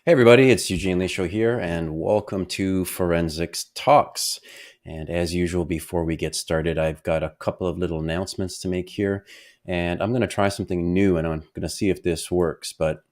Hey everybody, it's Eugene Lisho here, and welcome to Forensics Talks. And as usual, before we get started, I've got a couple of little announcements to make here, and I'm going to try something new, and I'm going to see if this works. But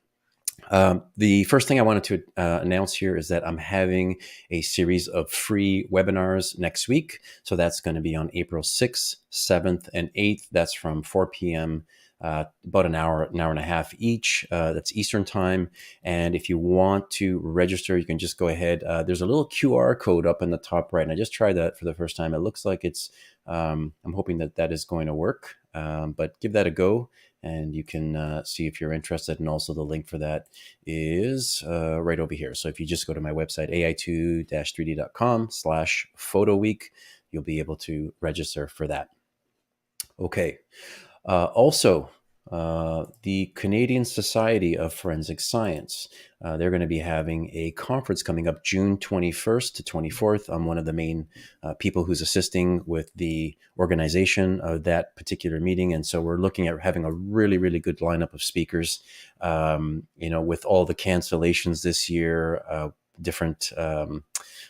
the first thing I wanted to announce here is that I'm having a series of free webinars next week. So that's going to be on April 6th, 7th, and 8th. That's from 4 p.m. About an hour and a half each. That's Eastern time. And if you want to register, you can just go ahead. There's a little QR code up in the top right. And I just tried that for the first time. It looks like I'm hoping that is going to work. But give that a go. And you can see if you're interested. And also the link for that is right over here. So if you just go to my website, ai2-3d.com/photo week, you'll be able to register for that. Okay. Also, the Canadian Society of Forensic Science, they're going to be having a conference coming up June 21st to 24th. I'm one of the main people who's assisting with the organization of that particular meeting. And so we're looking at having a really, really good lineup of speakers, with all the cancellations this year,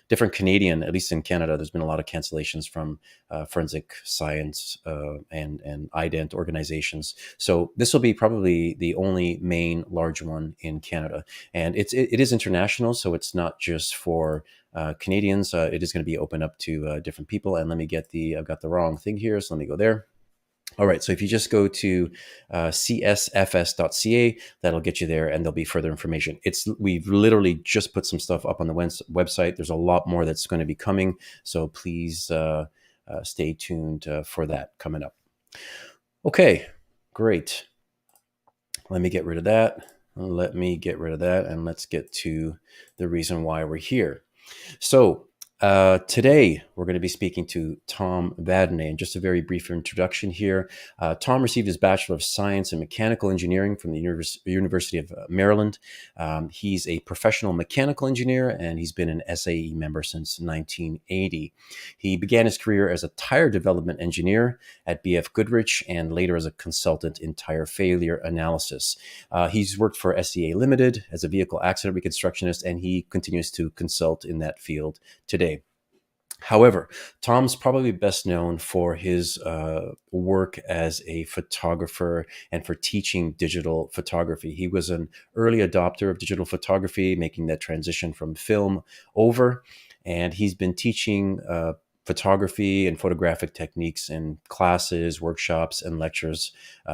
different Canadian, at least in Canada, there's been a lot of cancellations from forensic science and ident organizations. So this will be probably the only main large one in Canada, and it is international, so it's not just for Canadians. It is going to be open up to different people. And let me get I've got the wrong thing here, so let me go there. All right, so if you just go to csfs.ca, that'll get you there, and there'll be further information. We've literally just put some stuff up on the website. There's a lot more that's going to be coming, so please stay tuned for that coming up. Okay, great. Let me get rid of that. And let's get to the reason why we're here. So today, we're going to be speaking to Tom Vadnais. And just a very brief introduction here. Tom received his Bachelor of Science in Mechanical Engineering from the University of Maryland. He's a professional mechanical engineer, and he's been an SAE member since 1980. He began his career as a tire development engineer at BF Goodrich, and later as a consultant in tire failure analysis. He's worked for SEA Limited as a vehicle accident reconstructionist, and he continues to consult in that field today. However, Tom's probably best known for his work as a photographer and for teaching digital photography. He was an early adopter of digital photography, making that transition from film over. And he's been teaching photography and photographic techniques in classes, workshops, and lectures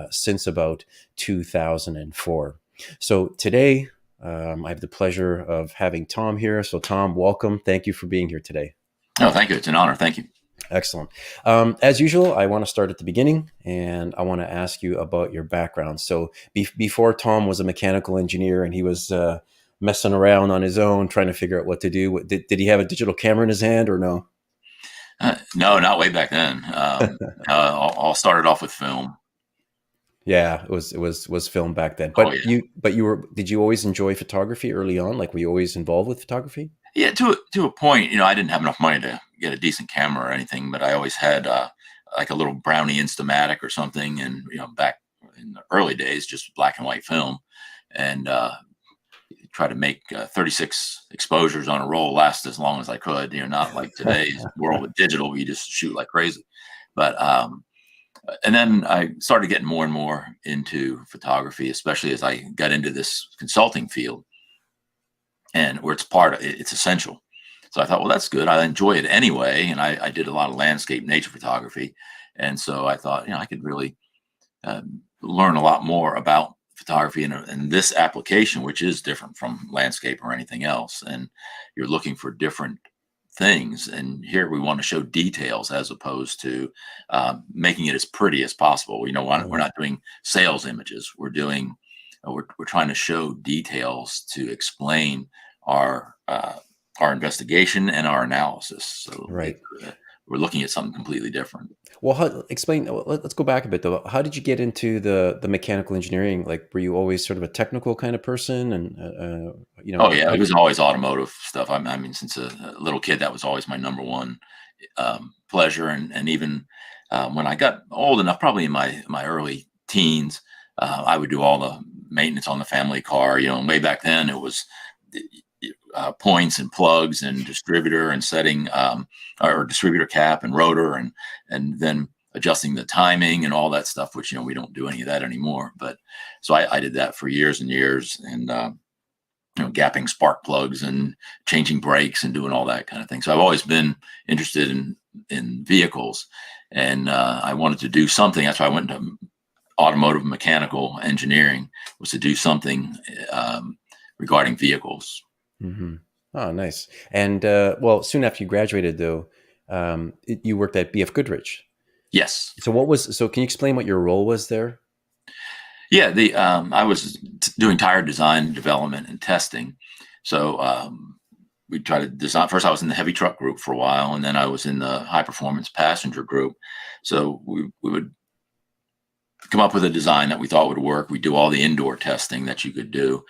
since about 2004. So today, I have the pleasure of having Tom here. So Tom, welcome. Thank you for being here today. Oh, thank you. It's an honor. Thank you. Excellent. As usual, I want to start at the beginning, and I want to ask you about your background. So before Tom was a mechanical engineer and he was messing around on his own, trying to figure out what to do, did he have a digital camera in his hand or no? No, not way back then. All started off with film. Yeah, it was film back then. But yeah. Did you always enjoy photography early on? Like, were you always involved with photography? Yeah, to a point. I didn't have enough money to get a decent camera or anything, but I always had like a little Brownie Instamatic or something, and back in the early days, just black and white film, and try to make 36 exposures on a roll last as long as I could. Not like today's world with digital, where you just shoot like crazy. But and then I started getting more and more into photography, especially as I got into this consulting field, and where it's essential. So I thought, well, that's good. I enjoy it anyway. And I did a lot of landscape nature photography. And so I thought, I could really learn a lot more about photography in this application, which is different from landscape or anything else. And you're looking for different things. And here we want to show details as opposed to making it as pretty as possible. We're not doing sales images. We're trying to show details to explain our investigation and our analysis. So right. We're looking at something completely different. Well, let's go back a bit though. How did you get into the mechanical engineering? Like, were you always sort of a technical kind of person? And, Oh yeah, it was always automotive stuff. I mean, since a little kid, that was always my number one pleasure. And even when I got old enough, probably in my early teens, I would do all the maintenance on the family car. Way back then it was points and plugs and distributor and setting or distributor cap and rotor and then adjusting the timing and all that stuff, which, we don't do any of that anymore. But so I did that for years and years, and gapping spark plugs and changing brakes and doing all that kind of thing. So I've always been interested in vehicles, and I wanted to do something. That's why I went into automotive mechanical engineering, was to do something regarding vehicles. Mm-hmm. Oh, nice. And well, soon after you graduated, though, you worked at BF Goodrich. Yes. So can you explain what your role was there? Yeah, I was doing tire design, development, and testing. So we tried to design. First, I was in the heavy truck group for a while, and then I was in the high performance passenger group. So we would come up with a design that we thought would work. We do all the indoor testing that you could do,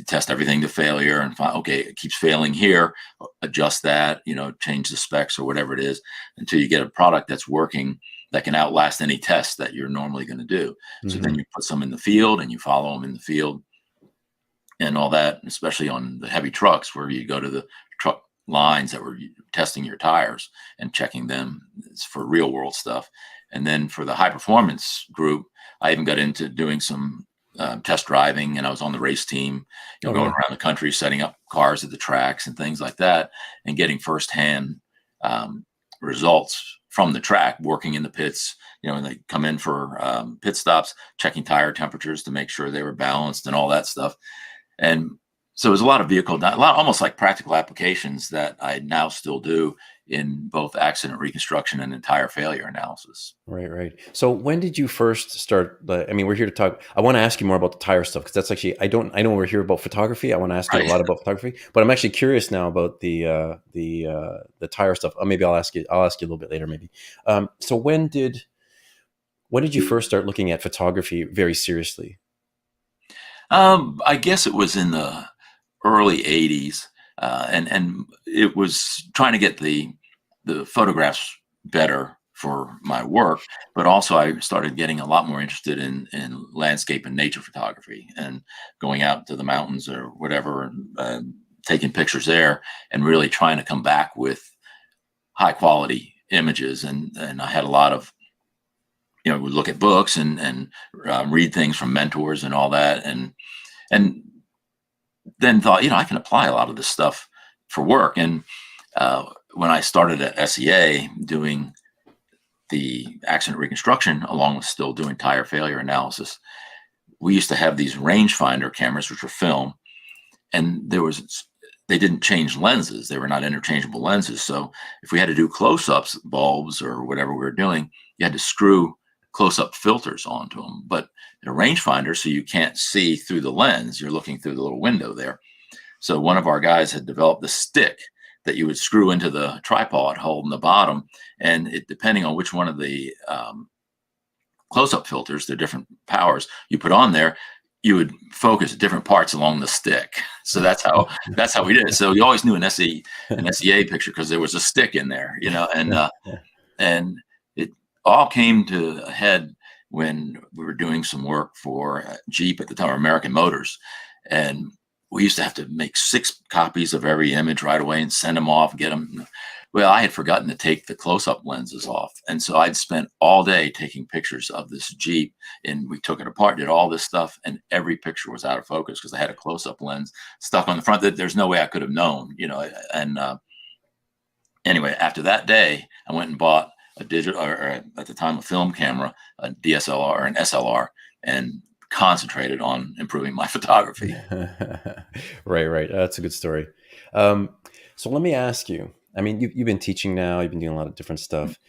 test everything to failure, and find, okay, it keeps failing here, adjust that, change the specs or whatever it is, until you get a product that's working, that can outlast any test that you're normally going to do. So then you put some in the field and you follow them in the field and all that, especially on the heavy trucks where you go to the truck lines that were testing your tires and checking them for real world stuff. And then for the high performance group, I even got into doing some test driving, and I was on the race team, going around the country, setting up cars at the tracks and things like that, and getting firsthand results from the track, working in the pits, and they come in for pit stops, checking tire temperatures to make sure they were balanced and all that stuff. And so it was a lot of almost like practical applications that I now still do in both accident reconstruction and in tire failure analysis. Right. So when did you first start? We're here to talk. I want to ask you more about the tire stuff, because that's actually, I know we're here about photography. I want to ask you a lot about photography, but I'm actually curious now about the tire stuff. Maybe I'll ask you a little bit later, maybe. So when did you first start looking at photography very seriously? I guess it was in the early 80s, and it was trying to get the photographs better for my work, but also I started getting a lot more interested in landscape and nature photography, and going out to the mountains or whatever, and taking pictures there, and really trying to come back with high quality images. And I had a lot of, we look at books and read things from mentors and all that, and then thought, I can apply a lot of this stuff for work. And when I started at SEA doing the accident reconstruction, along with still doing tire failure analysis, we used to have these rangefinder cameras, which were film, and they didn't change lenses. They were not interchangeable lenses. So if we had to do close-ups, bulbs or whatever we were doing, you had to screw close-up filters onto them. But they're rangefinders, so you can't see through the lens. You're looking through the little window there. So one of our guys had developed the stick that you would screw into the tripod hole in the bottom, and it, depending on which one of the close-up filters, the different powers you put on there, you would focus different parts along the stick. So that's how we did it. So you always knew an SEA picture because there was a stick in there, and it all came to a head when we were doing some work for Jeep at the time, American Motors, and we used to have to make 6 copies of every image right away and send them off, get them. Well, I had forgotten to take the close-up lenses off. And so I'd spent all day taking pictures of this Jeep, and we took it apart, did all this stuff, and every picture was out of focus because I had a close-up lens stuck on the front that there's no way I could have known, And anyway, after that day, I went and bought a digital, or at the time, a film camera, a DSLR or an SLR, and concentrated on improving my photography. Right. That's a good story. So let me ask you, you've been teaching now, you've been doing a lot of different stuff.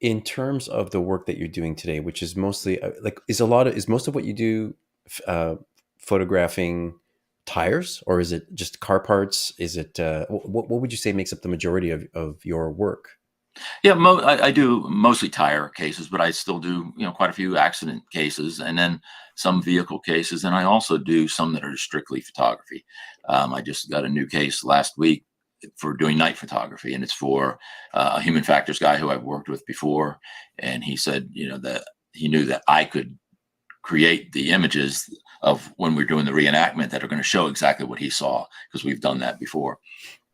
In terms of the work that you're doing today, which is mostly is most of what you do photographing tires, or is it just car parts? Is it, what would you say makes up the majority of your work? Yeah, I do mostly tire cases, but I still do, quite a few accident cases, and then some vehicle cases. And I also do some that are strictly photography. I just got a new case last week for doing night photography, and it's for a human factors guy who I've worked with before. And he said, that he knew that I could create the images of when we're doing the reenactment that are going to show exactly what he saw, because we've done that before.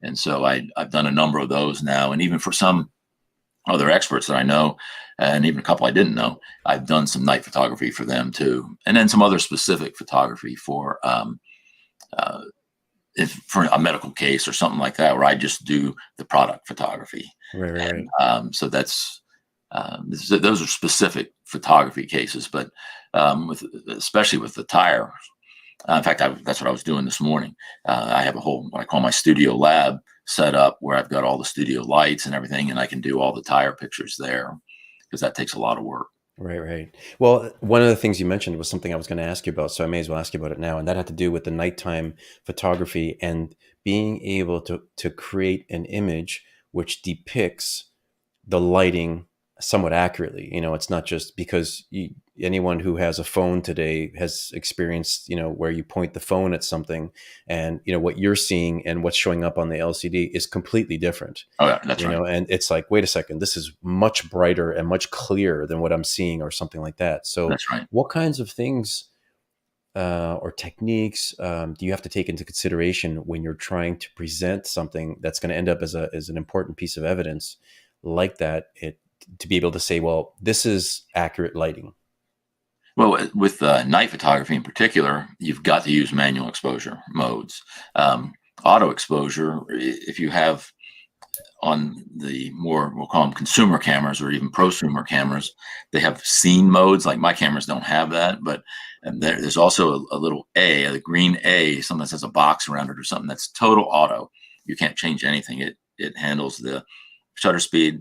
And so I've done a number of those now. And even for some other experts that I know, and even a couple I didn't know, I've done some night photography for them too. And then some other specific photography for, if for a medical case or something like that, where I just do the product photography. Right. And so those are specific photography cases, but especially with the tire. In fact, that's what I was doing this morning. I have a whole, what I call my studio lab set up, where I've got all the studio lights and everything, and I can do all the tire pictures there, because that takes a lot of work. Right. Well, one of the things you mentioned was something I was going to ask you about, so I may as well ask you about it now. And that had to do with the nighttime photography and being able to create an image which depicts the lighting somewhat accurately. It's not just because anyone who has a phone today has experienced, where you point the phone at something and, what you're seeing and what's showing up on the LCD is completely different. Oh, yeah, that's right. And it's like, wait a second, this is much brighter and much clearer than what I'm seeing, or something like that. So That's right. what kinds of things or techniques do you have to take into consideration when you're trying to present something that's going to end up as an important piece of evidence like that, to be able to say, well, this is accurate lighting? Well, with night photography in particular, you've got to use manual exposure modes. Auto exposure, if you have on the more, we'll call them consumer cameras or even prosumer cameras, they have scene modes. Like my cameras don't have that, but there's also a little a green A, something that has a box around it or something, that's total auto. You can't change anything. It handles the shutter speed,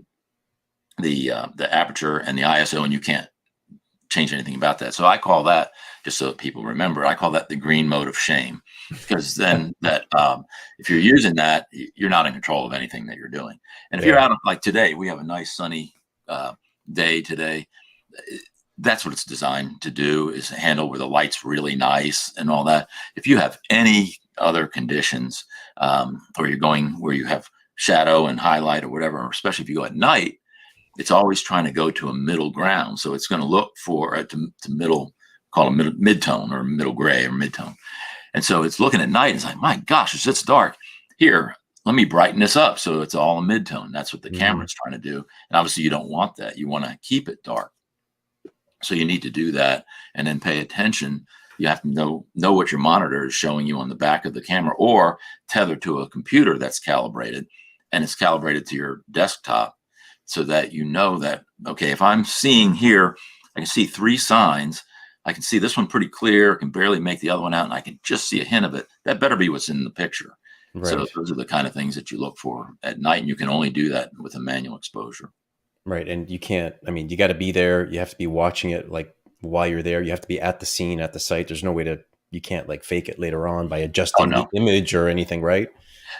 the aperture, and the ISO, and you can't change anything about that. So I call that, just so that people remember, I call that the green mode of shame, because then that if you're using that, you're not in control of anything that you're doing. And if you're out, like today, we have a nice sunny day today. That's what it's designed to do, is handle where the light's really nice and all that. If you have any other conditions, or you're going where you have shadow and highlight or whatever, especially if you go at night, it's always trying to go to a middle ground. So it's going to look for to middle, call it mid-tone or middle gray or midtone. And so it's looking at night. It's like, my gosh, it's dark here. Let me brighten this up so it's all a mid-tone. That's what the camera's trying to do. And obviously you don't want that. You want to keep it dark. So you need to do that, and then pay attention. You have to know what your monitor is showing you on the back of the camera, or tethered to a computer that's calibrated, and it's calibrated to your desktop, so that you know that, okay, if I'm seeing here, I can see 3 signs. I can see this one pretty clear, can barely make the other one out, and I can just see a hint of it. That better be what's in the picture. Right. So those are the kind of things that you look for at night, and you can only do that with a manual exposure. Right. And you can't, you got to be there. You have to be watching it like while you're there. You have to be at the scene, at the site. There's no way you can't like fake it later on by adjusting the image or anything, right?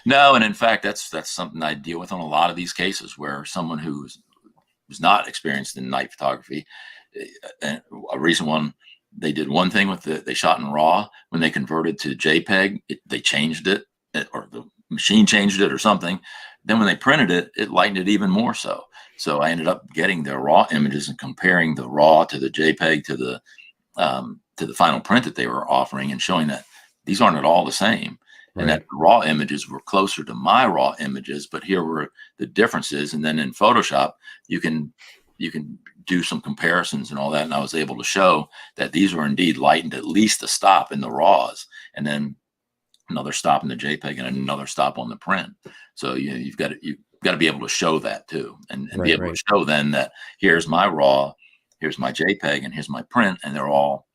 No, and in fact, that's something I deal with on a lot of these cases, where someone who's not experienced in night photography, a recent one, they did one thing with they shot in RAW. When they converted to JPEG, they changed it, or the machine changed it or something. Then when they printed it, it lightened it even more so. So I ended up getting their RAW images and comparing the RAW to the JPEG to the final print that they were offering, and showing that these aren't at all the same. And that the raw images were closer to my raw images, but here were the differences. And then in Photoshop, you can do some comparisons and all that. And I was able to show that these were indeed lightened at least a stop in the raws, and then another stop in the JPEG, and another stop on the print. So you've got to be able to show that too, and be able to show then that here's my raw, here's my JPEG, and here's my print, and they're all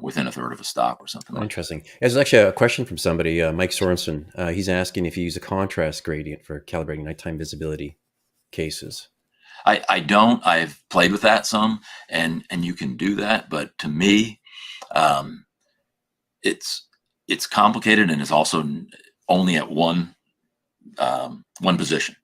within a third of a stop or something. Interesting. There's actually a question from somebody, Mike Sorensen. He's asking if you use a contrast gradient for calibrating nighttime visibility cases. I don't. I've played with that some, and you can do that, but to me, it's complicated, and it's also only at one position.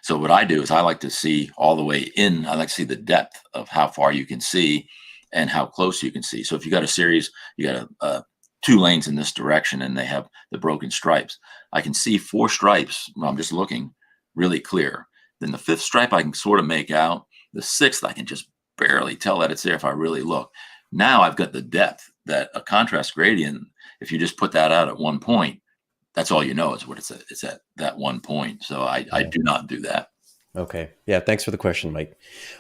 So what I do is I like to see all the way in. I like to see the depth of how far you can see and how close you can see. So if you got a series, you got 2 lanes in this direction, and they have the broken stripes. I can see 4 stripes when I'm just looking really clear. Then the 5th stripe I can sort of make out. The 6th I can just barely tell that it's there if I really look. Now I've got the depth that a contrast gradient, if you just put that out at one point, that's all you know is what it's at that one point. So I Yeah. do not do that. Okay. Yeah. Thanks for the question, Mike.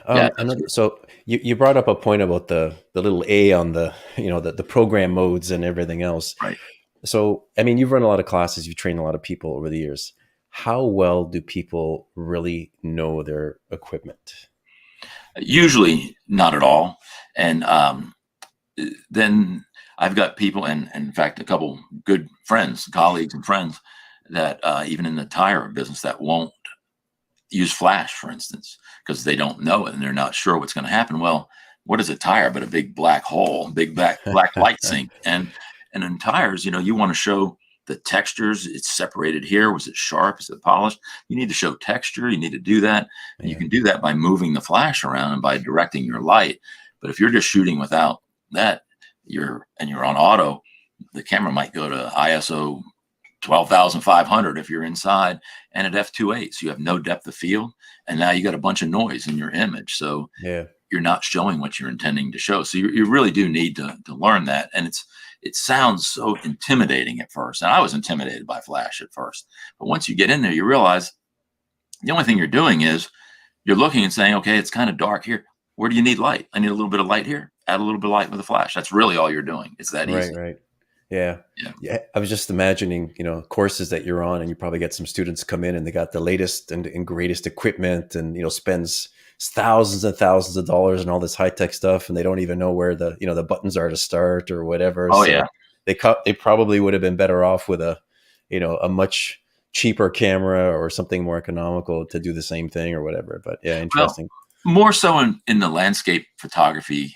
Yeah, that's Another. good. So you brought up a point about the little A on the the program modes and everything else. Right. So I mean, you've run a lot of classes, you've trained a lot of people over the years. How well do people really know their equipment? Usually not at all. And then I've got people, and in fact, a couple good friends, colleagues, and friends that even in the tire business that won't use flash, for instance, because they don't know it and they're not sure what's going to happen. Well, what is a tire but a big black hole, big black light sink? And in tires, you want to show the textures. It's separated here. Was it sharp? Is it polished? You need to show texture. You need to do that, and you Yeah. can do that by moving the flash around and by directing your light. But if you're just shooting without that, you're on auto, the camera might go to ISO 12,500 if you're inside, and at f2.8, so you have no depth of field, and now you got a bunch of noise in your image, so Yeah. you're not showing what you're intending to show. So you really do need to learn that, and it sounds so intimidating at first, and I was intimidated by flash at first, but once you get in there, you realize the only thing you're doing is you're looking and saying, okay, it's kind of dark here. Where do you need light? I need a little bit of light here. Add a little bit of light with a flash. That's really all you're doing. It's that Right. easy. Right. Yeah. Yeah. Yeah. I was just imagining, courses that you're on, and you probably get some students come in and they got the latest and greatest equipment, and, spends thousands and thousands of dollars and all this high tech stuff. And they don't even know where the buttons are to start or whatever. Oh So yeah. they probably would have been better off with a much cheaper camera or something more economical to do the same thing or whatever. But yeah, Well, interesting. more so in the landscape photography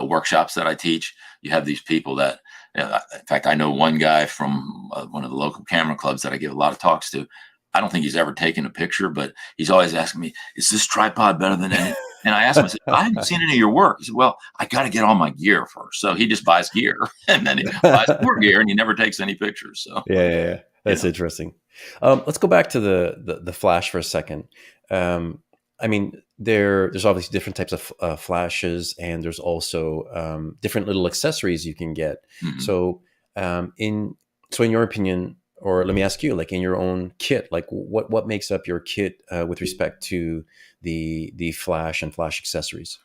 workshops that I teach, you have these people that, in fact, I know one guy from one of the local camera clubs that I give a lot of talks to. I don't think he's ever taken a picture, but he's always asking me, "Is this tripod better than any?" And I asked him, I said, "I haven't seen any of your work." He said, "Well, I got to get all my gear first." So he just buys gear, and then he buys more gear, and he never takes any pictures. So Yeah, yeah, yeah. you That's know, interesting. Let's go back to the flash for a second. I mean, there's obviously different types of flashes, and there's also different little accessories you can get. mhm. So, in your opinion, or let me ask you, like in your own kit, like what makes up your kit with respect to the flash and flash accessories?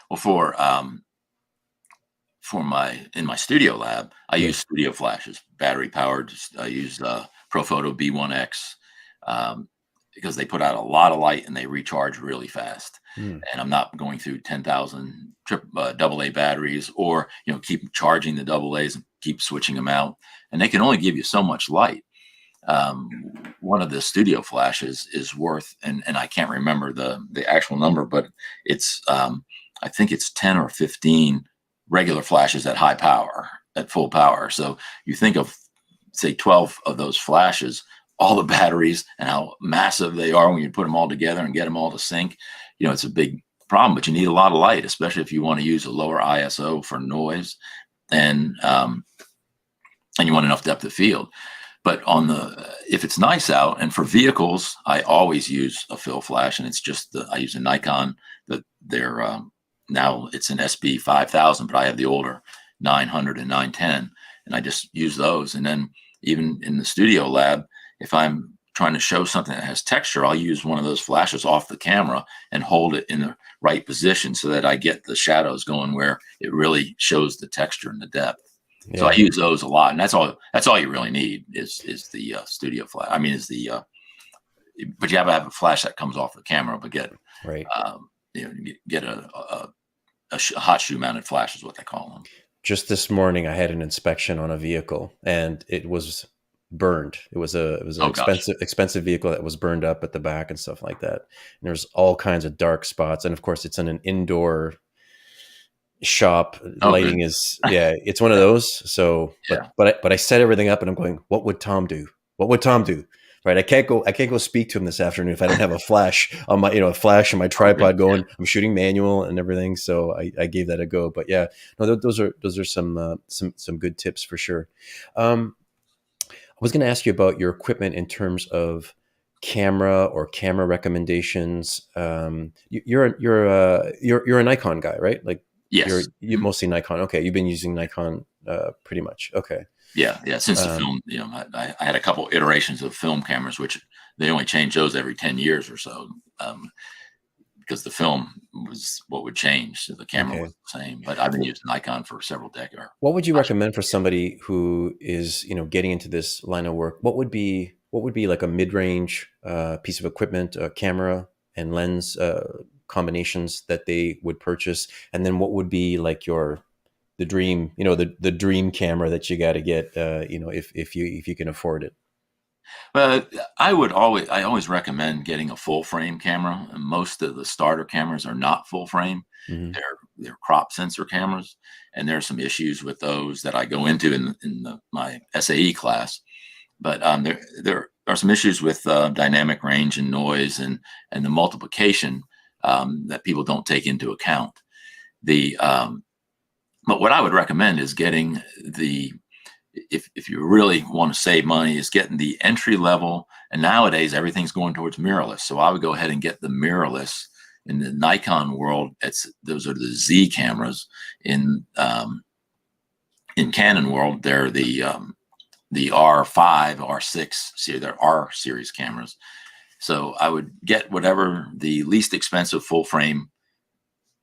Well, for my in my studio lab, I Yeah. use studio flashes, battery powered. I use Profoto B1X because they put out a lot of light and they recharge really fast. Hmm. And I'm not going through 10,000 double A batteries, or keep charging the double A's and keep switching them out. And they can only give you so much light. Um, One of the studio flashes is worth, and I can't remember the actual number, but it's I think it's 10 or 15 regular flashes at high power, at full power. So you think of, say, 12 of those flashes, all the batteries and how massive they are when you put them all together and get them all to sync. It's a big problem, but you need a lot of light, especially if you want to use a lower ISO for noise, and and you want enough depth of field. But if it's nice out, and for vehicles, I always use a fill flash, and it's just I use a Nikon that they're now it's an SB 5000, but I have the older 900 and 910, and I just use those. And then even in the studio lab, if I'm trying to show something that has texture, I'll use one of those flashes off the camera and hold it in the right position so that I get the shadows going where it really shows the texture and the depth. So I Yeah. use those a lot, and that's all. That's all you really need is the studio flash. I mean, is the but you have to have a flash that comes off the camera. But Right. get a hot shoe mounted flash is what they call them. Just this morning, I had an inspection on a vehicle, and it was burned. It was an Oh gosh. expensive vehicle that was burned up at the back and stuff like that. And there's all kinds of dark spots, and of course, it's in an indoor shop. Oh good. Lighting is, yeah, it's one of those. So, Yeah. but I set everything up, and I'm going, what would Tom do? What would Tom do? Right? I can't go speak to him this afternoon if I don't have a flash on my, a flash and my Oh good. tripod Yeah. going. I'm shooting manual and everything, so I gave that a go. But yeah, no, those are some good tips for sure. I was going to ask you about your equipment in terms of camera or camera recommendations. You're a Nikon guy, right? Like, Yes. You Mhm. mostly Nikon. Okay, you've been using Nikon pretty much. Okay. Yeah, yeah. Since the Um, film, I had a couple iterations of film cameras, which they only change those every 10 years or so, because the film was what would change. So the camera was okay. the same. But I've been using Nikon for several decades. What would you recommend for somebody who is, getting into this line of work? What would be like a mid-range piece of equipment, a camera and lens combinations that they would purchase? And then what would be like the dream, the dream camera that you got to get, if you can afford it? But I always recommend getting a full frame camera. And most of the starter cameras are not full frame. Hmm. They're crop sensor cameras, and there are some issues with those that I go into my SAE class. But there are some issues with dynamic range and noise and the multiplication that people don't take into account. The But what I would recommend is getting the if you really want to save money, is getting the entry level. And nowadays everything's going towards mirrorless, so I would go ahead and get the mirrorless. In the Nikon world, those are the Z cameras. In Canon world, they're the R5, R6 series, they're R series cameras. So I would get whatever the least expensive full frame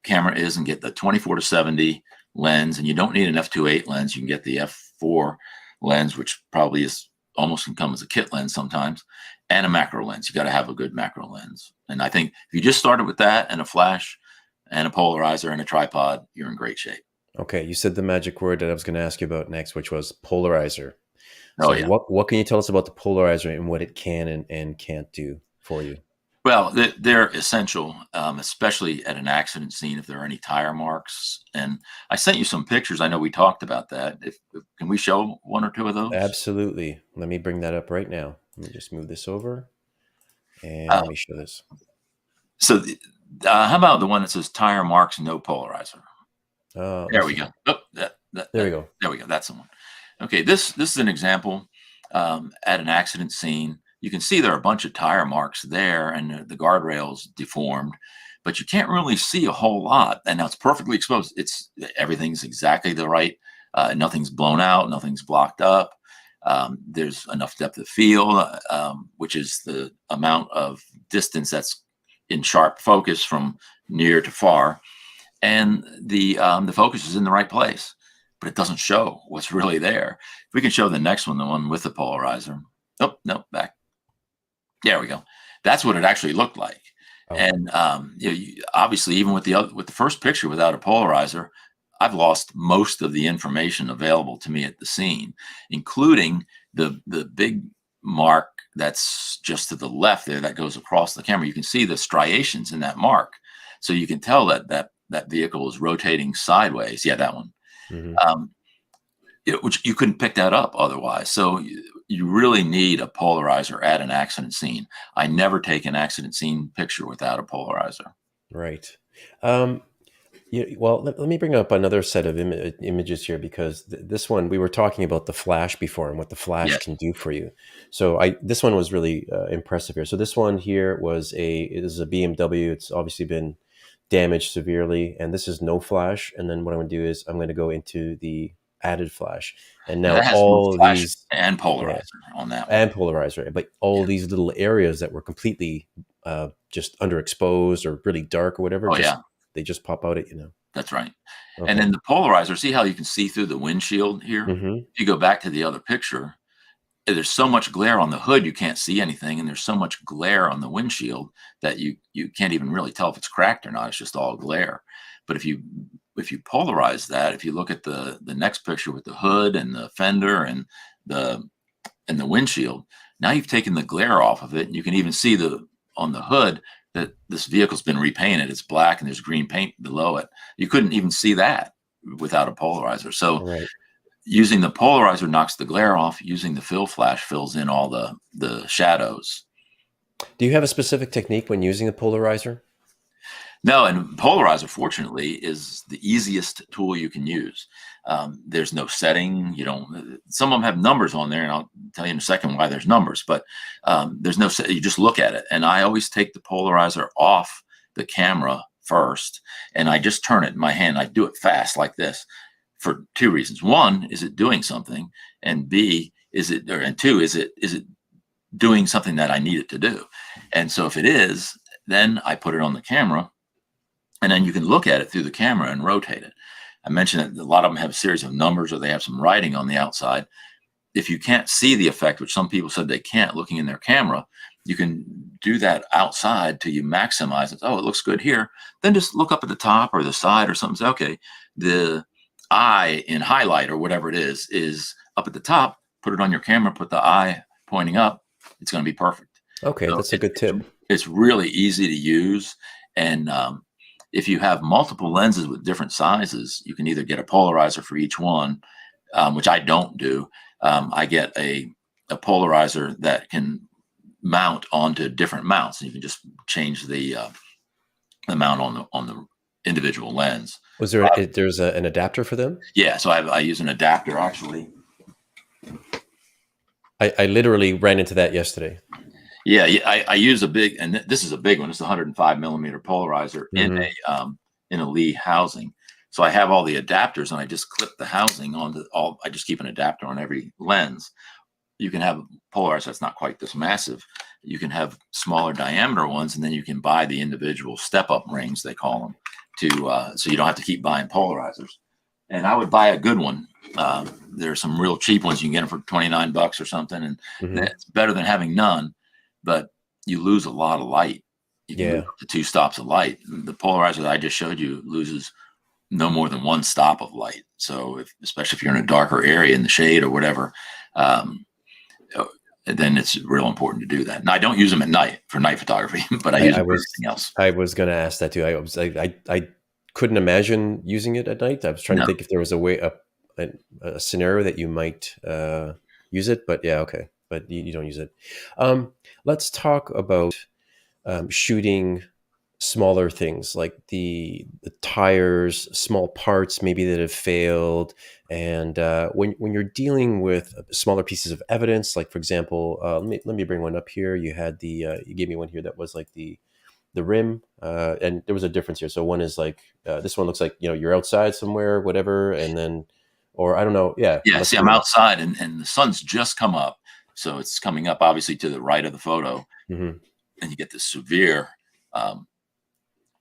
camera is and get the 24-70 lens. And you don't need an f2.8 lens. You can get the f4 lens, which probably is almost can come as a kit lens sometimes, and a macro lens. You got to have a good macro lens. And I think if you just started with that and a flash and a polarizer and a tripod, you're in great shape. Okay, you said the magic word that I was going to ask you about next, which was polarizer. Oh So yeah. what can you tell us about the polarizer and what it can and can't do for you? Well, they're essential, especially at an accident scene if there are any tire marks. And I sent you some pictures. I know we talked about that. Can we show one or two of those? Absolutely. Let me bring that up right now. Let me just move this over and Uh, let me show this. how about the one that says tire marks, no polarizer? Let me There we see. go. Oh, There we go. there we go. That's the one. Okay, this is an example at an accident scene. You can see there are a bunch of tire marks there, and the guardrails deformed, but you can't really see a whole lot. And now it's perfectly exposed. Everything's exactly the right. Nothing's blown out. Nothing's blocked up. There's enough depth of field, which is the amount of distance that's in sharp focus from near to far, and the focus is in the right place, but it doesn't show what's really there. If we can show the next one, the one with the polarizer. Oh no, back. There we go. That's what it actually looked like. Oh, And obviously, even with the first picture without a polarizer, I've lost most of the information available to me at the scene, including the big mark that's just to the left there that goes across the camera. You can see the striations in that mark, so you can tell that vehicle is rotating sideways. Yeah, that one. hmm. Um, which you couldn't pick that up otherwise. So you really need a polarizer at an accident scene. I never take an accident scene picture without a polarizer. Right. Um, yeah, well, let me bring up another set of images here because this one we were talking about the flash before and what the flash Yes, can do for you. So this one was really impressive here. So this one here it is a BMW. It's obviously been damaged severely, and this is no flash. And then what I'm going to do is I'm going to go into the added flash, and now that has both all flash these, and yeah, polarizer on that one. and polarizer, but all Yeah. these little areas that were completely just underexposed or really dark or whatever, Oh yeah, they just pop out at. that's right. And Okay. then the polarizer, see how you can see through the windshield here? Hmm. If you go back to the other picture, there's so much glare on the hood you can't see anything, and there's so much glare on the windshield that you can't even really tell if it's cracked or not. It's just all glare. But if you polarize that, if you look at the next picture with the hood and the fender the and the windshield, now you've taken the glare off of it, and you can even see on the hood that this vehicle's been repainted. It's black and there's green paint below it. You couldn't even see that without a polarizer. So Right. using the polarizer knocks the glare off. Using the fill flash fills in all the shadows. Do you have a specific technique when using a polarizer? No, and polarizer, fortunately, is the easiest tool you can use. There's no setting. You don't. Some of them have numbers on there, and I'll tell you in a second why there's numbers. But there's no set. You just look at it, and I always take the polarizer off the camera first, and I just turn it in my hand. I do it fast like this for two reasons. One, is it doing something? And B, and two, is it doing something that I need it to do? And so if it is, then I put it on the camera, and then you can look at it through the camera and rotate it. I mentioned that a lot of them have a series of numbers, or they have some writing on the outside. If you can't see the effect, which some people said they can't looking in their camera, you can do that outside till you maximize it. Oh, it looks good here. Then just look up at the top or the side or something. Say, okay, the eye in highlight or whatever it is up at the top. Put it on your camera, put the eye pointing up. It's going to be perfect. Okay, so that's a good tip. It's really easy to use. And if you have multiple lenses with different sizes, you can either get a polarizer for each one, which I don't do. I get a polarizer that can mount onto different mounts, and you can just change the mount on the individual lens. Was there there's an adapter for them? Yeah, so I use an adapter actually. I literally ran into that yesterday. Yeah, I use a big, and this is a big one. It's a 105 millimeter polarizer in a Lee housing. So I have all the adapters, and I just clip the housing onto all. I just keep an adapter on every lens. You can have a polarizer that's not quite this massive. You can have smaller diameter ones, and then you can buy the individual step-up rings, they call them, so you don't have to keep buying polarizers. And I would buy a good one. There are some real cheap ones. You can get them for $29 or something, and that's better than having none. But you lose a lot of light. You can lose up to 2 stops of light. The polarizer that I just showed you loses no more than 1 stop of light. So especially if you're in a darker area in the shade or whatever, then it's real important to do that. Now, I don't use them at night for night photography, but I use them for everything else. I was going to ask that too. I couldn't imagine using it at night. I was trying to think if there was a scenario that you might use it, but yeah, okay. But you don't use it. Let's talk about shooting smaller things like the tires, small parts maybe that have failed, and when you're dealing with smaller pieces of evidence, like for example, let me bring one up here. You had you gave me one here that was like the rim, and there was a difference here. So one is like this one looks like you're outside somewhere, whatever, and then or I don't know, yeah. See, I'm outside, and the sun's just come up. So it's coming up, obviously, to the right of the photo, and you get this severe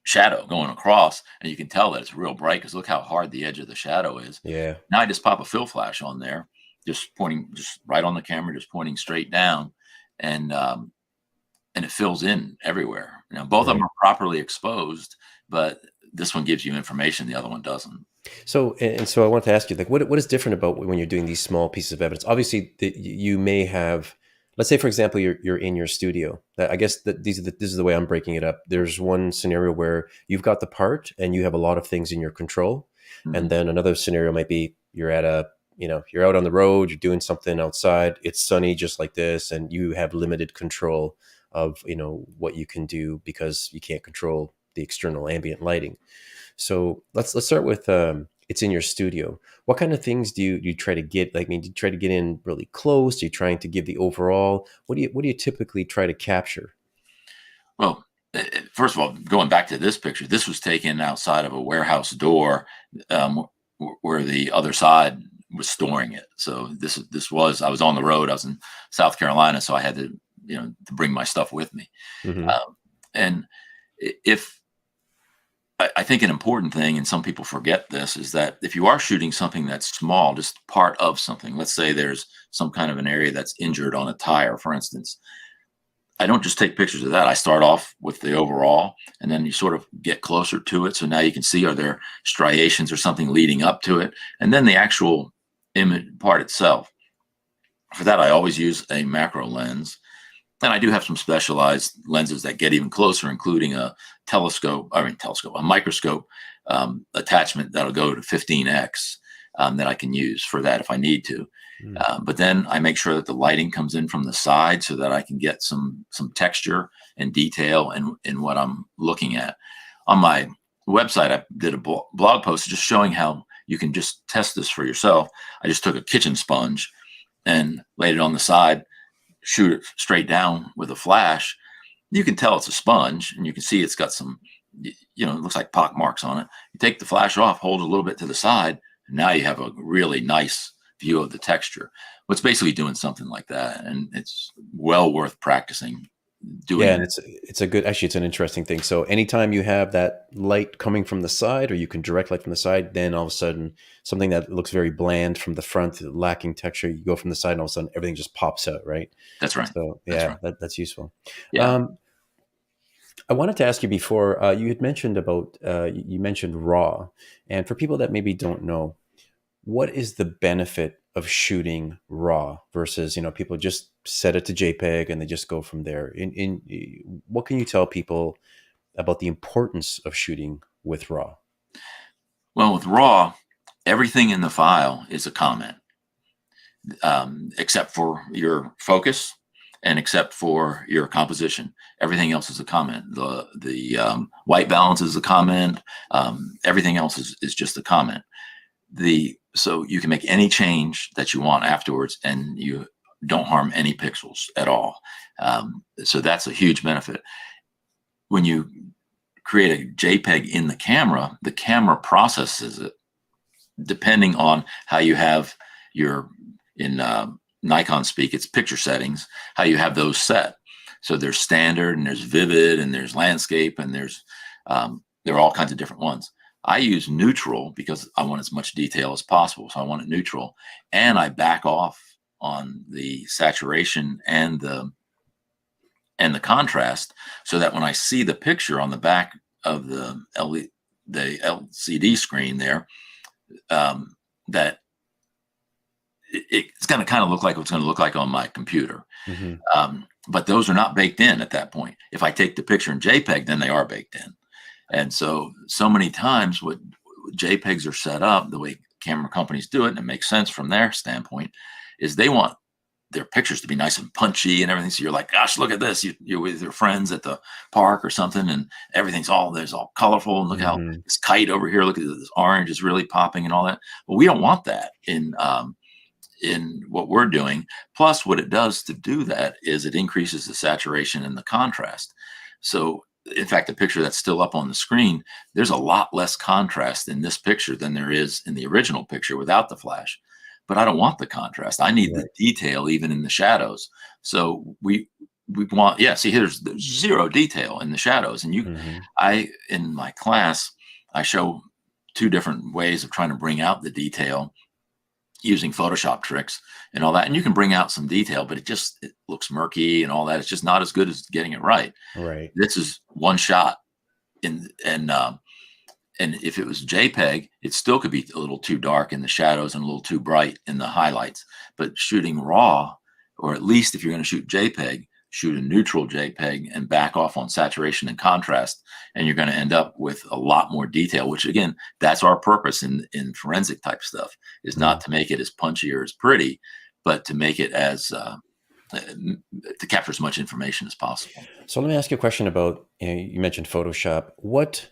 shadow going across, and you can tell that it's real bright because look how hard the edge of the shadow is. Yeah. Now I just pop a fill flash on there, just pointing, just right on the camera, just pointing straight down, and it fills in everywhere. Both of them are properly exposed, but this one gives you information, the other one doesn't. So I want to ask you, like, what is different about when you're doing these small pieces of evidence? Obviously, you may have, let's say, for example, you're in your studio. I guess that this is the way I'm breaking it up. There's one scenario where you've got the part and you have a lot of things in your control, and then another scenario might be you're at you're out on the road, you're doing something outside, it's sunny just like this, and you have limited control of what you can do because you can't control the external ambient lighting. So let's start with it's in your studio. What kind of things do you try to get? Like, do you try to get in really close? Are you trying to give the overall? What do you typically try to capture? Well, first of all, going back to this picture, this was taken outside of a warehouse door where the other side was storing it. So I was on the road. I was in South Carolina, so I had to to bring my stuff with me. And I think an important thing, and some people forget this, is that if you are shooting something that's small, just part of something, let's say there's some kind of an area that's injured on a tire, for instance, I don't just take pictures of that. I start off with the overall, and then you sort of get closer to it. So now you can see, are there striations or something leading up to it? And then the actual image part itself. For that, I always use a macro lens. And I do have some specialized lenses that get even closer, including a microscope attachment that'll go to 15x that I can use for that if I need to. But then I make sure that the lighting comes in from the side so that I can get some texture and detail in what I'm looking at. On my website, I did a blog post just showing how you can just test this for yourself. I just took a kitchen sponge and laid it on the side, shoot it straight down with a flash. You can tell it's a sponge, and you can see it's got some it looks like pock marks on it. You take the flash off, hold it a little bit to the side, and now you have a really nice view of the texture. Well, it's basically doing something like that, and it's well worth practicing doing Yeah, and that. it's a good, actually it's an interesting thing. So anytime you have that light coming from the side, or you can direct light from the side, then all of a sudden something that looks very bland from the front, lacking texture, you go from the side and all of a sudden everything just pops out, right? That's right. So That's yeah, right. that's useful. Yeah. Um, I wanted to ask you before, you had mentioned about, you mentioned RAW. And for people that maybe don't know, what is the benefit of shooting RAW versus, people just set it to JPEG and they just go from there? What can you tell people about the importance of shooting with RAW? Well, with RAW, everything in the file is a comment, except for your focus and except for your composition. Everything else is a comment. The white balance is a comment. Everything else is just a comment. So you can make any change that you want afterwards, and you don't harm any pixels at all. So that's a huge benefit. When you create a JPEG in the camera processes it depending on how you have your, in Nikon speak, it's picture settings, how you have those set. So there's standard and there's vivid and there's landscape and there are all kinds of different ones. I use neutral because I want as much detail as possible. So I want it neutral, and I back off on the saturation and the contrast, so that when I see the picture on the back of the LCD screen there, that it's going to kind of look like what's going to look like on my computer. Hmm. But those are not baked in at that point. If I take the picture in JPEG, then they are baked in. And so many times what JPEGs are set up, the way camera companies do it, and it makes sense from their standpoint, is they want their pictures to be nice and punchy and everything. So you're like, gosh, look at this. You're with your friends at the park or something, and everything's all colorful. And look how Hmm. this kite over here, look at this orange is really popping and all that. Well, we don't want that in what we're doing. Plus, what it does to do that is it increases the saturation and the contrast. So in fact, the picture that's still up on the screen, there's a lot less contrast in this picture than there is in the original picture without the flash. But I don't want the contrast. I need the Right. detail even in the shadows. So we want, yeah, see, there's zero detail in the shadows. And Hmm. in my class, I show two different ways of trying to bring out the detail using Photoshop tricks and all that. And you can bring out some detail, but it looks murky and all that. It's just not as good as getting it right. Right. This is one shot and if it was JPEG, it still could be a little too dark in the shadows and a little too bright in the highlights. But shooting RAW, or at least if you're going to shoot JPEG, shoot a neutral JPEG and back off on saturation and contrast, and you're going to end up with a lot more detail, which again, that's our purpose in forensic type stuff, is not Mhm. to make it as punchy or as pretty, but to make it as to capture as much information as possible. So let me ask you a question about, you mentioned Photoshop. What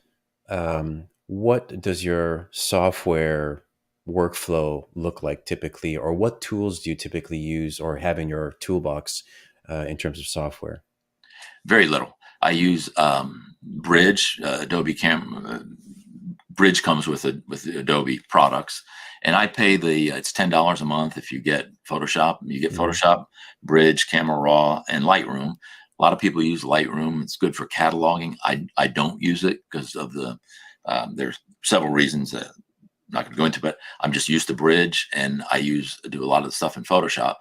does your software workflow look like typically, or what tools do you typically use or have in your toolbox in terms of software? Very little. I use Bridge, Adobe Bridge comes with the Adobe products, and I pay it's $10 a month if you get Photoshop. You get Hmm. Photoshop, Bridge, Camera Raw, and Lightroom. A lot of people use Lightroom. It's good for cataloging. I don't use it because of there's several reasons that I'm not going to go into, but I'm just used to Bridge, and I do a lot of the stuff in Photoshop.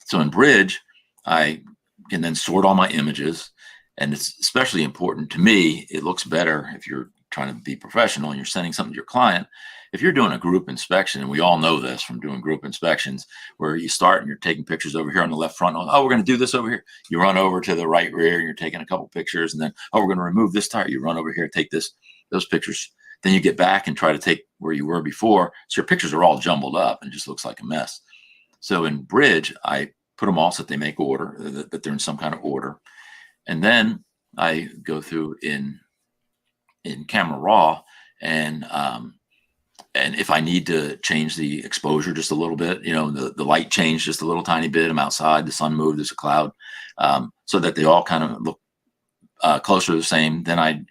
So in Bridge, I can then sort all my images, and it's especially important to me. It looks better if you're trying to be professional and you're sending something to your client. If you're doing a group inspection, and we all know this from doing group inspections, where you start and you're taking pictures over here on the left front. Oh, we're going to do this over here. You run over to the right rear, and you're taking a couple pictures, and then, oh, we're going to remove this tire. You run over here, take those pictures. Then you get back and try to take where you were before. So your pictures are all jumbled up and it just looks like a mess. So in Bridge, I put them all so that they make order, that they're in some kind of order. And then I go through in Camera Raw, and if I need to change the exposure just a little bit, the light changed just a little tiny bit. I'm outside, the sun moved, there's a cloud, so that they all kind of look closer to the same. Then I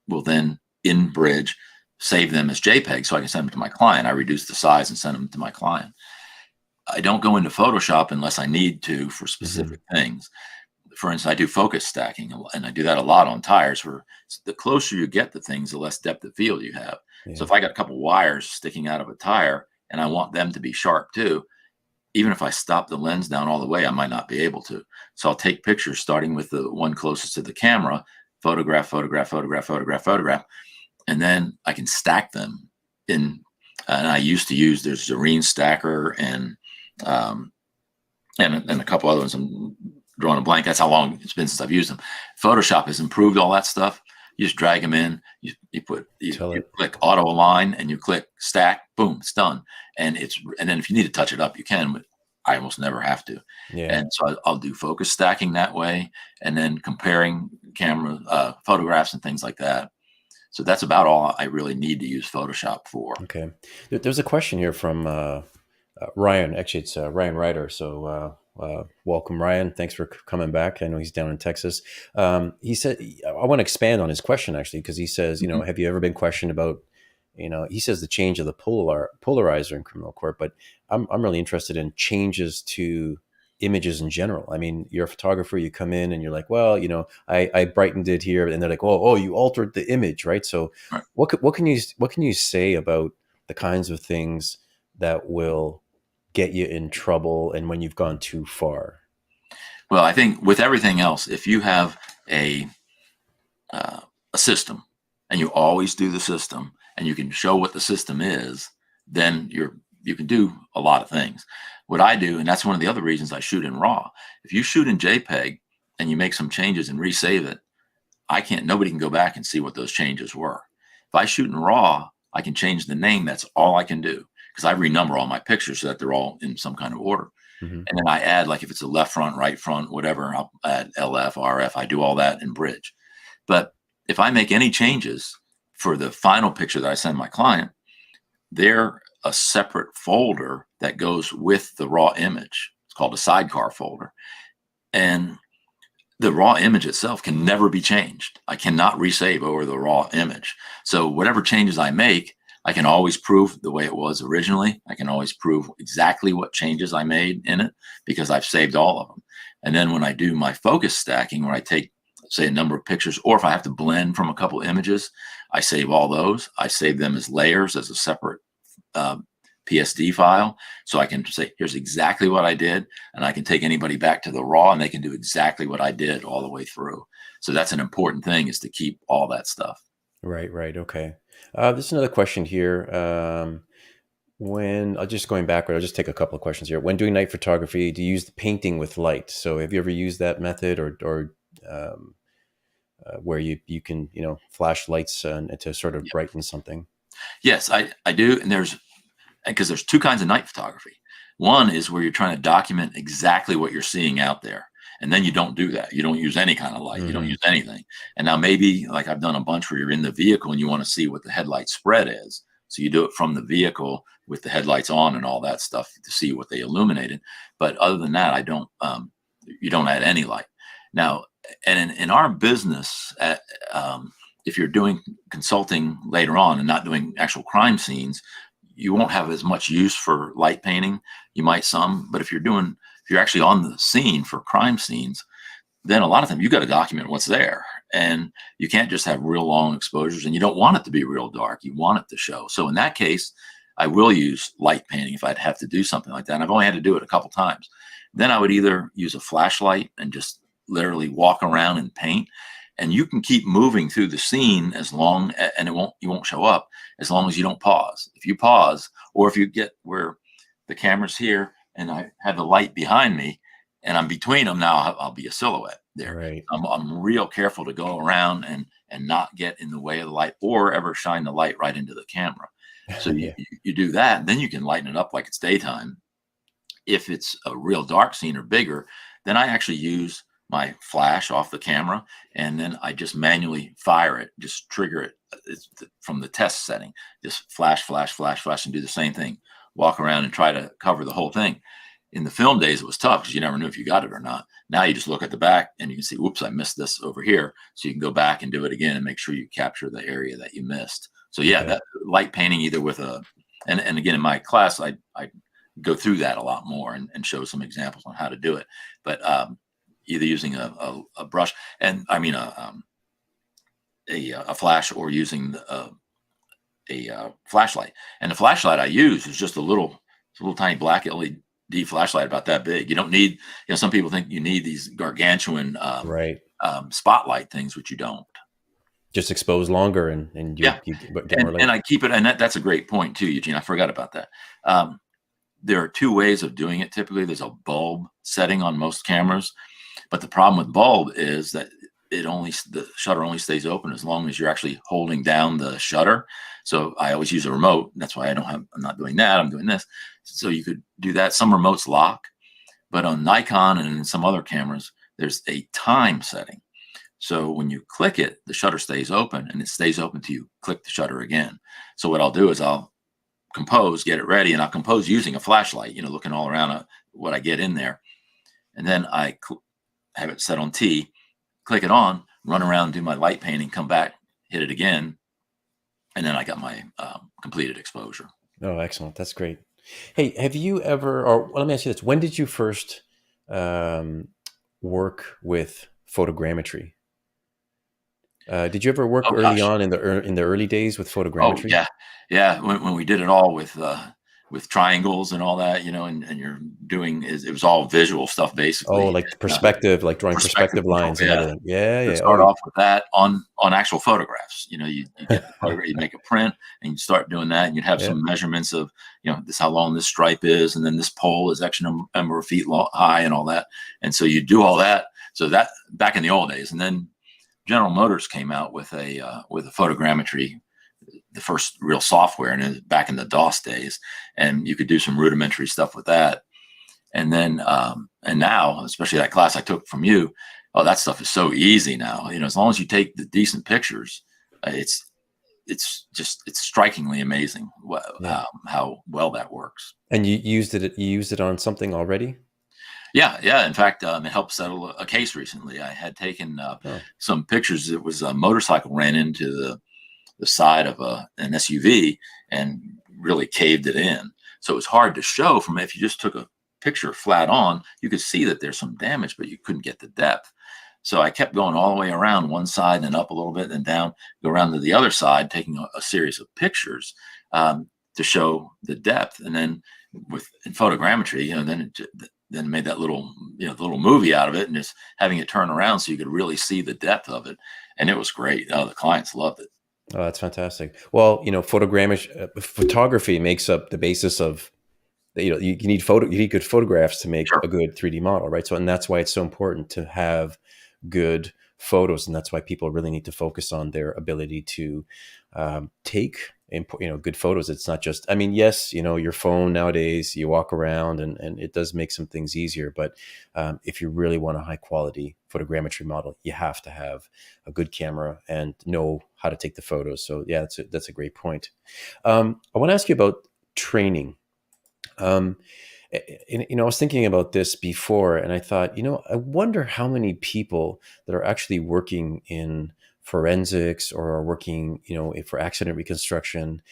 will then in Bridge save them as JPEG so I can send them to my client. I reduce the size and send them to my client. I don't go into Photoshop unless I need to for Hmm. specific things. For instance, I do focus stacking, and I do that a lot on tires. Where the closer you get to things, the less depth of field you have. So Yeah. if I got a couple wires sticking out of a tire and I want them to be sharp too, even if I stop the lens down all the way, I might not be able to. So I'll take pictures starting with the one closest to the camera, photograph, photograph, photograph, photograph, photograph, and then I can stack them in. And I used to use there's Zareen Stacker um, and a couple other ones. I'm drawing a blank. That's how long it's been since I've used them. Photoshop has improved all that stuff. You just drag them in. Tell You it. click auto align and you click stack. Boom, it's done. And then if you need to touch it up, you can. But I almost never have to. Yeah. And so I'll do focus stacking that way, and then comparing camera photographs and things like that. So that's about all I really need to use Photoshop for. Okay. There's a question here from Ryan. Actually, it's Ryan Ryder. So welcome, Ryan. Thanks for coming back. I know he's down in Texas. He said, I want to expand on his question actually, because he says, Mhm. have you ever been questioned about, he says the change of the polarizer in criminal court, but I'm really interested in changes to images in general. I mean, you're a photographer, you come in and you're like, well, I brightened it here, and they're like, oh, you altered the image, right? So Right. what can you say about the kinds of things that will get you in trouble and when you've gone too far? Well, I think with everything else, if you have a a system and you always do the system and you can show what the system is, then you can do a lot of things. What I do, and that's one of the other reasons I shoot in RAW. If you shoot in JPEG and you make some changes and resave it, nobody can go back and see what those changes were. If I shoot in RAW, I can change the name. That's all I can do because I renumber all my pictures so that they're all in some kind of order. Hmm. And then I add, like if it's a left front, right front, whatever, I'll add LF, RF. I do all that in Bridge. But if I make any changes for the final picture that I send my client, they're a separate folder that goes with the raw image. It's called a sidecar folder. And the raw image itself can never be changed. I cannot resave over the raw image. So whatever changes I make, I can always prove the way it was originally. I can always prove exactly what changes I made in it because I've saved all of them. And then when I do my focus stacking, where I take, say, a number of pictures, or if I have to blend from a couple images, I save all those. I save them as layers as a separate um, PSD file. So I can say, here's exactly what I did. And I can take anybody back to the raw and they can do exactly what I did all the way through. So that's an important thing, is to keep all that stuff. Right. Okay. There's another question here. When I'll just going backward, I'll just take a couple of questions here. When doing night photography, do you use the painting with light? So have you ever used that method, or um, where you can flash lights to sort of Yeah. brighten something? Yes, I do. And because there's two kinds of night photography. One is where you're trying to document exactly what you're seeing out there. And then you don't do that. You don't use any kind of light. You don't Hmm. use anything. And now maybe like I've done a bunch where you're in the vehicle and you want to see what the headlight spread is. So you do it from the vehicle with the headlights on and all that stuff to see what they illuminated. But other than that, I don't. You don't add any light. Now, and in our business, if you're doing consulting later on and not doing actual crime scenes, you won't have as much use for light painting. You might some, but if you're actually on the scene for crime scenes, then a lot of them you got to document what's there, and you can't just have real long exposures, and you don't want it to be real dark. You want it to show. So in that case, I will use light painting if I'd have to do something like that. And I've only had to do it a couple times. Then I would either use a flashlight and just literally walk around and paint, and you can keep moving through the scene as long, and you won't show up as long as you don't pause. If you pause, or if you get where the camera's here and I have the light behind me and I'm between them, now I'll be a silhouette there. Right. I'm real careful to go around and not get in the way of the light or ever shine the light right into the camera. So Yeah. you do that, and then you can lighten it up like it's daytime. If it's a real dark scene or bigger, then I actually use my flash off the camera, and then I just manually fire it, just trigger it. From the test setting, just flash, flash, flash, flash, and do the same thing. Walk around and try to cover the whole thing. In the film days, it was tough because you never knew if you got it or not. Now you just look at the back and you can see, whoops, I missed this over here. So you can go back and do it again and make sure you capture the area that you missed. So yeah, Okay. that light painting either with and again, in my class, I go through that a lot more and show some examples on how to do it. But either using a brush and I mean a flash or using a flashlight. And the flashlight I use is just a little tiny black LED flashlight about that big. You don't need, some people think you need these gargantuan Right. spotlight things, which you don't. Just expose longer and Yeah, you get more and light. I keep it, and that's a great point too, Eugene. I forgot about that. Um, there are two ways of doing it. Typically, there's a bulb setting on most cameras, but the problem with bulb is that the shutter only stays open as long as you're actually holding down the shutter. So I always use a remote. That's why I'm not doing that. I'm doing this. So you could do that. Some remotes lock, but on Nikon and in some other cameras, there's a time setting. So when you click it, the shutter stays open and it stays open till you click the shutter again. So what I'll do is I'll compose, get it ready, and I'll compose using a flashlight, looking all around what I get in there. And then I have it set on T, click it on, run around, do my light painting, come back, hit it again, and then I got my completed exposure. Oh, excellent. That's great. Hey, have you ever, or well, let me ask you this: when did you first um, work with photogrammetry? Did you ever work Oh early gosh. on in the early days with Oh photogrammetry? yeah, yeah. When we did it all with triangles and all that, and you're doing is it was all visual stuff Oh, basically. like Uh, perspective, like drawing Perspective perspective control. lines and Yeah. everything. Yeah, So yeah. start off with that on actual photographs. You get the photograph, you make a print, and you start doing that, and you'd have Yeah. some measurements of this how long this stripe is, and then this pole is X number of feet high, and all that. And so you do all that. So that back in the old days, and then General Motors came out with a photogrammetry, the first real software, and it was back in the DOS days, and you could do some rudimentary stuff with that. And then and now, especially that class I took from you, oh, that stuff is so easy now. As long as you take the decent pictures, it's strikingly amazing Yeah. how well that works. And you used it. You used it on something already? Yeah, yeah. In fact, it helped settle a case recently. I had taken Oh, some pictures. It was a motorcycle ran into the side of an SUV and really caved it in. So it was hard to show from if you just took a picture flat on, you could see that there's some damage, but you couldn't get the depth. So I kept going all the way around one side and up a little bit, and down, go around to the other side, taking a series of pictures to show the depth. And then in photogrammetry, then made that little movie out of it, and just having it turn around so you could really see the depth of it. And it was great. The clients loved it. oh, that's fantastic. Well, photography makes up the basis of you need you need good photographs to make Sure. a good 3D model, right? So, and that's why it's so important to have good photos, and that's why people really need to focus on their ability to take good photos. It's not just, I mean, yes, your phone nowadays, you walk around and it does make some things easier, but if you really want a high quality photogrammetry model, you have to have a good camera and know how to take the photos. So yeah, that's a great point. I want to ask you about training. Um, I was thinking about this before, and I thought, I wonder how many people that are actually working in forensics or are working, for accident reconstruction.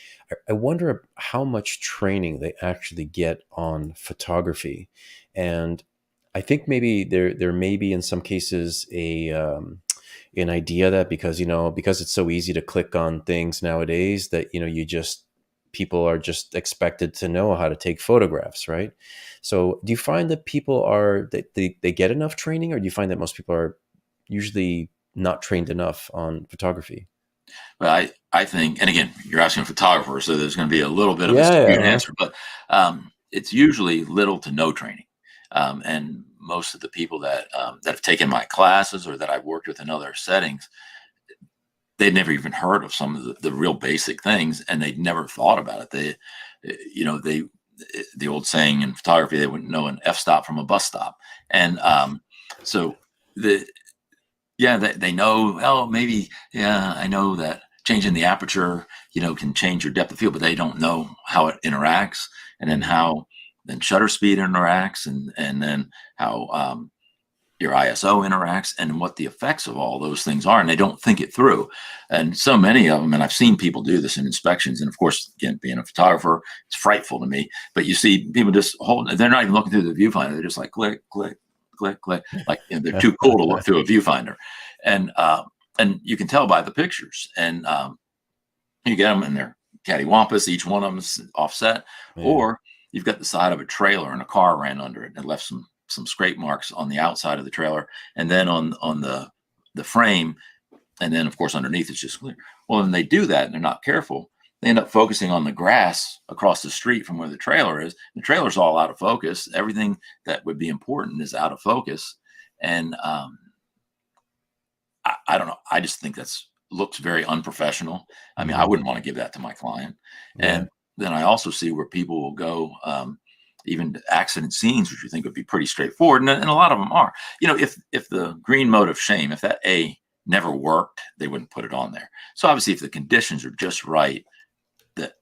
I wonder how much training they actually get on photography, and I think maybe there may be in some cases an idea that because it's so easy to click on things nowadays that you just people are just expected to know how to take photographs, right? So do you find that people are that they get enough training, or do you find that most people are usually not trained enough on photography? But I think, and again, you're asking a photographer, so there's going to be a little bit of a Yeah, yeah, skewed uh-huh. answer, but it's usually little to no training. And most of the people that have taken my classes or that I've worked with in other settings, they'd never even heard of some of the real basic things, and they'd never thought about it. They the old saying in photography, they wouldn't know an f-stop from a bus stop, and so the yeah, they know. Oh, maybe yeah, I know that changing the aperture, can change your depth of field, but they don't know how it interacts, and then Mhm. how then shutter speed interacts, and then how your ISO interacts, and what the effects of all those things are, and they don't think it through. And so many of them, and I've seen people do this in inspections, and of course, again, being a photographer, it's frightful to me, but you see people just they're not even looking through the viewfinder. They're just like click, click, click, click, like, you know, they're too cool to look through a viewfinder. And you can tell by the pictures, and you get them and they're cattywampus, each one of them is offset, Yeah. or you've got the side of a trailer and a car ran under it and left some scrape marks on the outside of the trailer, and then on the frame, and then of course underneath it's just clear. Well, when they do that and they're not careful, they end up focusing on the grass across the street from where the trailer is. The trailer's all out of focus. Everything that would be important is out of focus. And I don't know. I just think looks very unprofessional. I mean, I wouldn't want to give that to my client. Yeah. And then I also see where people will go, even to accident scenes, which you think would be pretty straightforward, and a lot of them are. You know, if the green mode of shame, if that A never worked, they wouldn't put it on there. So obviously, if the conditions are just right,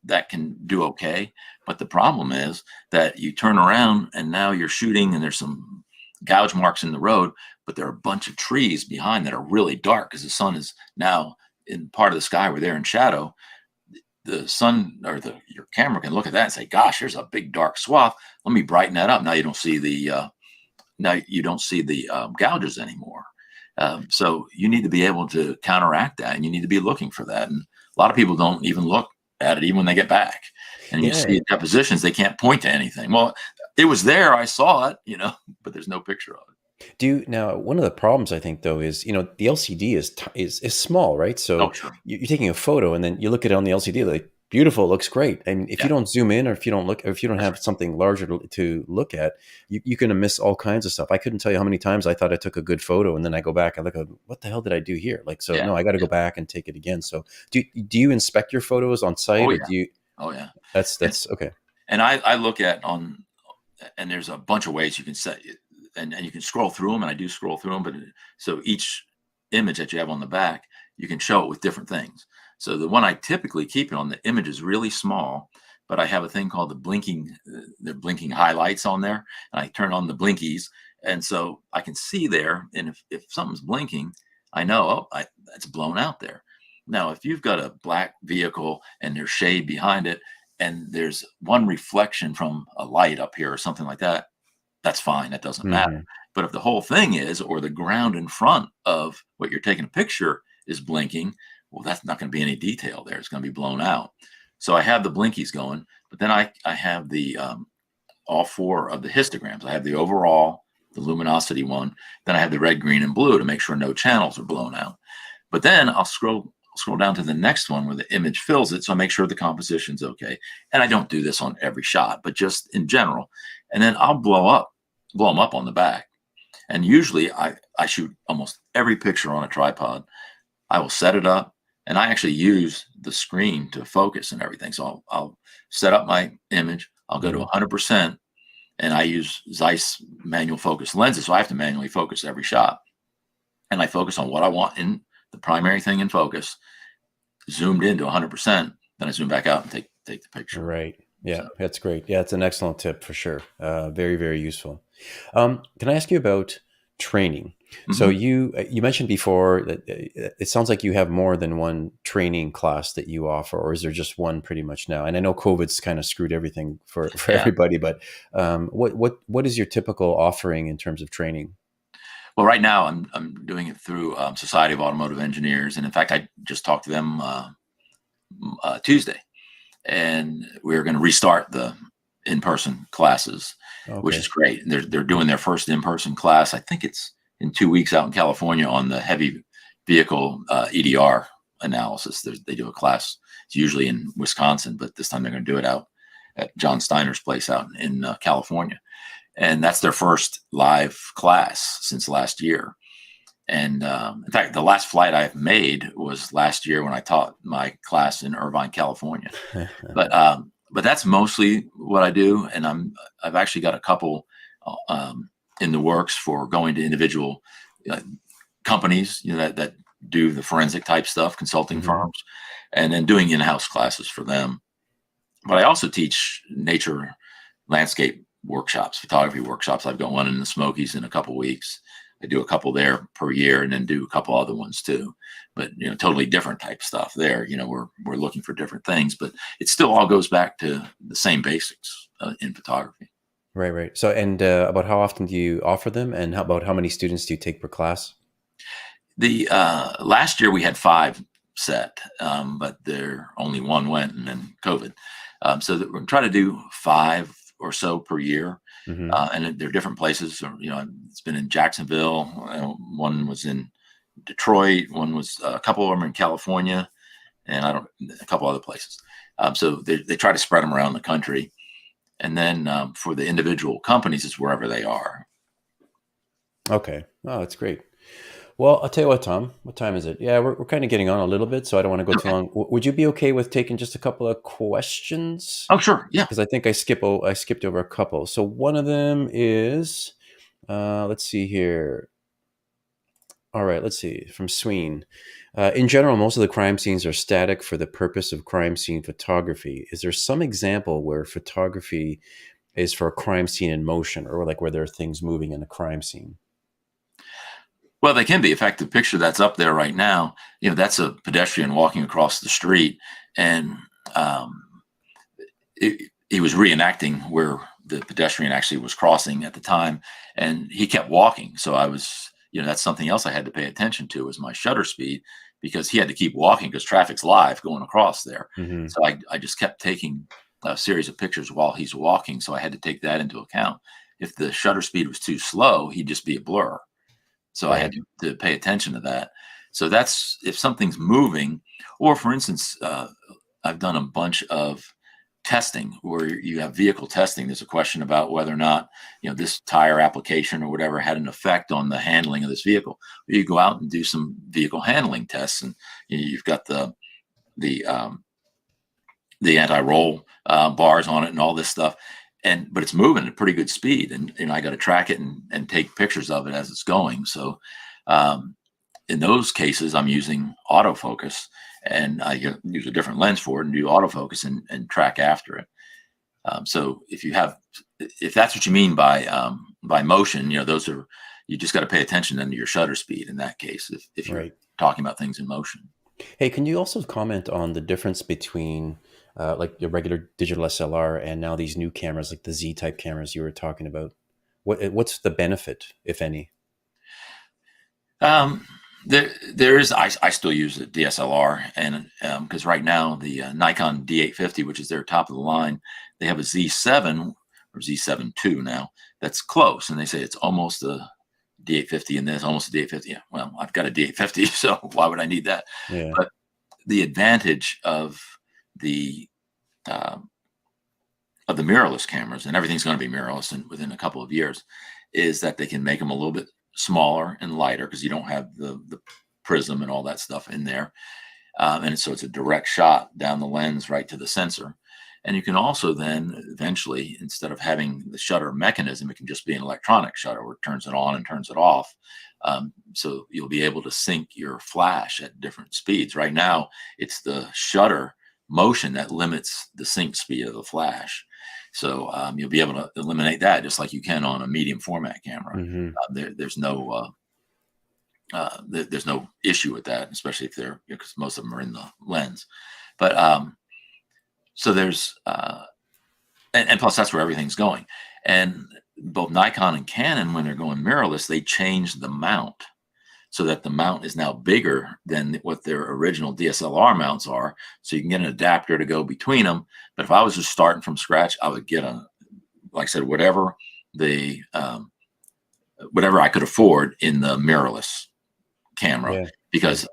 that can do okay. But the problem is that you turn around and now you're shooting, and there's some gouge marks in the road, but there are a bunch of trees behind that are really dark because the sun is now in part of the sky where they're in shadow. The sun or your camera can look at that and say, "Gosh, there's a big dark swath. Let me brighten that up." Now you don't see the gouges anymore. So you need to be able to counteract that, and you need to be looking for that. And a lot of people don't even look at it even when they get back. And you see depositions, they can't point to anything. Well, it was there, I saw it, you know, but there's no picture of it. Now, one of the problems I think though is, you know, the LCD is small, right? So Oh, sure. you're taking a photo and then you look at it on the LCD, like beautiful, looks great. And if you don't zoom in, or if you don't look, or if you don't have something larger to look at, you're going to miss all kinds of stuff. I couldn't tell you how many times I thought I took a good photo and then I go back and look at, what the hell did I do here? Like, so no, I got to go back and take it again. So do you inspect your photos on site, or do you? Oh yeah. That's okay. And I look at and there's a bunch of ways you can set it, and you can scroll through them, and I do scroll through them, but so each image that you have on the back, you can show it with different things. So the one I typically keep it on, the image is really small, but I have a thing called the blinking highlights on there, and I turn on the blinkies, and so I can see there, and if something's blinking, I know, that's blown out there. Now, if you've got a black vehicle and there's shade behind it, and there's one reflection from a light up here or something like that, that's fine. That doesn't matter. But if the whole thing is, or the ground in front of what you're taking a picture is blinking, well, that's not going to be any detail there. It's going to be blown out. So I have the blinkies going, but then I have the all four of the histograms. I have the overall, the luminosity one. Then I have the red, green, and blue to make sure no channels are blown out. But then I'll scroll down to the next one where the image fills it. So I make sure the composition's okay. And I don't do this on every shot, but just in general. And then I'll blow them up on the back. And usually I shoot almost every picture on a tripod. I will set it up, and I actually use the screen to focus and everything. So I'll set up my image. I'll go to 100%, and I use Zeiss manual focus lenses. So I have to manually focus every shot. And I focus on what I want in the primary thing in focus, zoomed into 100%. Then I zoom back out and take the picture. Right. Yeah, so that's great. Yeah, it's an excellent tip for sure. Very, very useful. Can I ask you about training? So you mentioned before that it sounds like you have more than one training class that you offer, or is there just one pretty much now? And I know COVID's kind of screwed everything for everybody, but what is your typical offering in terms of training? Well, right now I'm doing it through Society of Automotive Engineers, and in fact, I just talked to them Tuesday, and we're going to restart the in-person classes, which is great. They're doing their first in-person class. I think it's in 2 weeks out in California on the heavy vehicle EDR analysis. They do a class. It's usually in Wisconsin, but this time they're going to do it out at John Steiner's place out in California. And that's their first live class since last year. And in fact, the last flight I've made was last year when I taught my class in Irvine, California. But that's mostly what I do. And I've actually got a couple in the works for going to individual companies, that do the forensic type stuff, consulting firms, and then doing in-house classes for them. But I also teach nature landscape workshops, photography workshops. I've got one in the Smokies in a couple weeks. I do a couple there per year, and then do a couple other ones too. But totally different type stuff there. We're looking for different things, but it still all goes back to the same basics in photography. Right, right. So, and about how often do you offer them, and about how many students do you take per class? The last year we had 5 set, but there only one went, and then COVID. So that we're trying to do 5 or so per year, Hmm. and they're different places. It's been in Jacksonville. One was in Detroit. One was a couple of them in California, and a couple other places. So they try to spread them around the country, and then for the individual companies, it's wherever they are. Okay. Oh, that's great. Well, I'll tell you what, Tom. What time is it? Yeah, we're kind of getting on a little bit, so I don't want to go too Okay. long. Would you be okay with taking just a couple of questions? Oh, sure. Yeah. Because I think I skipped over a couple. So one of them is, let's see here. All right, let's see, from Sween. In general, most of the crime scenes are static for the purpose of crime scene photography. Is there some example where photography is for a crime scene in motion, or like where there are things moving in a crime scene? Well, they can be. In fact, the picture that's up there right now, that's a pedestrian walking across the street, and um, he was reenacting where the pedestrian actually was crossing at the time, and he kept walking. So that's something else I had to pay attention to, was my shutter speed, because he had to keep walking because traffic's live going across there. Hmm. So I just kept taking a series of pictures while he's walking. So I had to take that into account. If the shutter speed was too slow, he'd just be a blur. So I had Right. to pay attention to that. So that's if something's moving, or for instance, I've done a bunch of testing where you have vehicle testing. There's a question about whether or not this tire application or whatever had an effect on the handling of this vehicle. You go out and do some vehicle handling tests, and you've got the um, the anti-roll bars on it and all this stuff, but it's moving at pretty good speed, and I got to track it and take pictures of it as it's going. So um, in those cases, I'm using autofocus, and I use a different lens for it and do autofocus and track after it. So if that's what you mean by motion, those are, you just got to pay attention then to your shutter speed in that case, if you're Right. talking about things in motion. Hey, can you also comment on the difference between like your regular digital SLR and now these new cameras, like the Z type cameras you were talking about? What's the benefit, if any? Um, there is. I still use a DSLR, and because right now the Nikon D850, which is their top of the line, they have a Z7 or Z7 II now that's close, and they say it's almost a D850, and there's almost a D850. Yeah, well, I've got a D850, so why would I need that? Yeah. But the advantage the uh, of the mirrorless cameras, and everything's going to be mirrorless within a couple of years, is that they can make them a little bit smaller and lighter because you don't have the prism and all that stuff in there. And so it's a direct shot down the lens right to the sensor. And you can also then eventually, instead of having the shutter mechanism, it can just be an electronic shutter where it turns it on and turns it off. So you'll be able to sync your flash at different speeds. Right now, it's the shutter motion that limits the sync speed of the flash. So you'll be able to eliminate that just like you can on a medium format camera. Hmm. There's no issue with that, especially if they're, because most of them are in the lens. But so there's and plus that's where everything's going. And both Nikon and Canon, when they're going mirrorless, they change the mount so that the mount is now bigger than what their original DSLR mounts are. So you can get an adapter to go between them. But if I was just starting from scratch, I would get like I said, the whatever I could afford in the mirrorless camera, Yeah. Yeah. because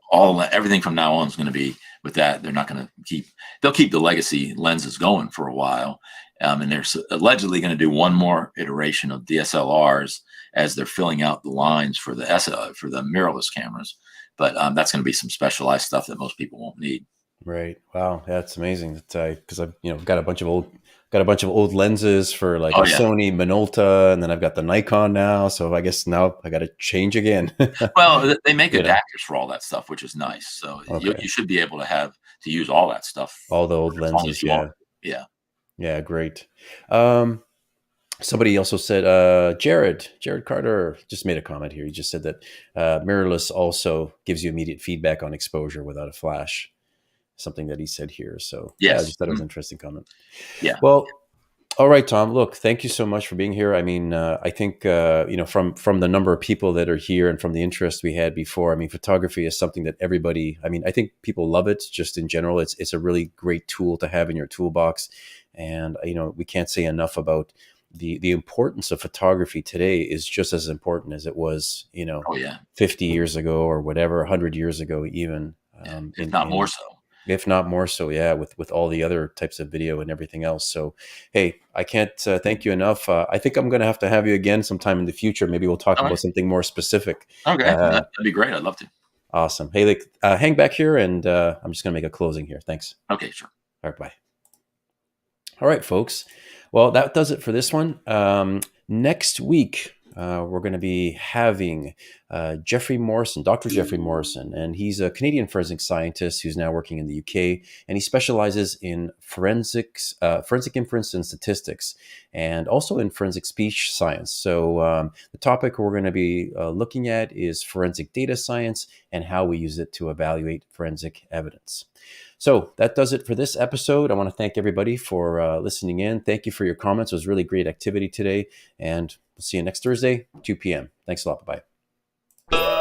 everything from now on is going to be with that. They're not going to they'll keep the legacy lenses going for a while. And they're allegedly going to do one more iteration of DSLRs as they're filling out the lines for the mirrorless cameras. But that's going to be some specialized stuff that most people won't need. Right. Wow. That's amazing. Because I've got a bunch of old lenses for like a Oh yeah. Sony Minolta, and then I've got the Nikon now. So I guess now I got to change again. Well, they make You know. adapters for all that stuff, which is nice. So Okay. you should be able to use all that stuff All the old as long as lenses. you want. Yeah. Yeah. Yeah. Great. Um, Somebody also said, Jared Carter just made a comment here. He just said that mirrorless also gives you immediate feedback on exposure without a flash. Something that he said here. So yeah, I Yes. just thought it was an interesting comment. Yeah. Well, all right, Tom. Look, thank you so much for being here. I mean, I think from the number of people that are here and from the interest we had before. I mean, photography is something that everybody. I mean, I think people love it. Just in general, it's a really great tool to have in your toolbox, and we can't say enough about the importance of photography today. Is just as important as it was, Oh yeah. 50 years ago or whatever, 100 years ago, even. Yeah. If In not more in so. if not more so, yeah, with all the other types of video and everything else. So hey, I can't thank you enough. I think I'm going to have you again sometime in the future. Maybe we'll talk All about right. something more specific. Okay. uh, That'd be great. I'd love to. awesome. Hey, like, hang back here, and I'm just going to make a closing here. Thanks. Okay. Sure. All right, bye. All right, folks. Well, that does it for this one. Next week, we're going to be having Jeffrey Morrison, Dr. Jeffrey Morrison, and he's a Canadian forensic scientist who's now working in the UK, and he specializes in forensic inference and statistics, and also in forensic speech science. So the topic we're going to be looking at is forensic data science and how we use it to evaluate forensic evidence. So that does it for this episode. I want to thank everybody for listening in. Thank you for your comments. It was really great activity today. And we'll see you next Thursday, 2 p.m. Thanks a lot. Bye-bye.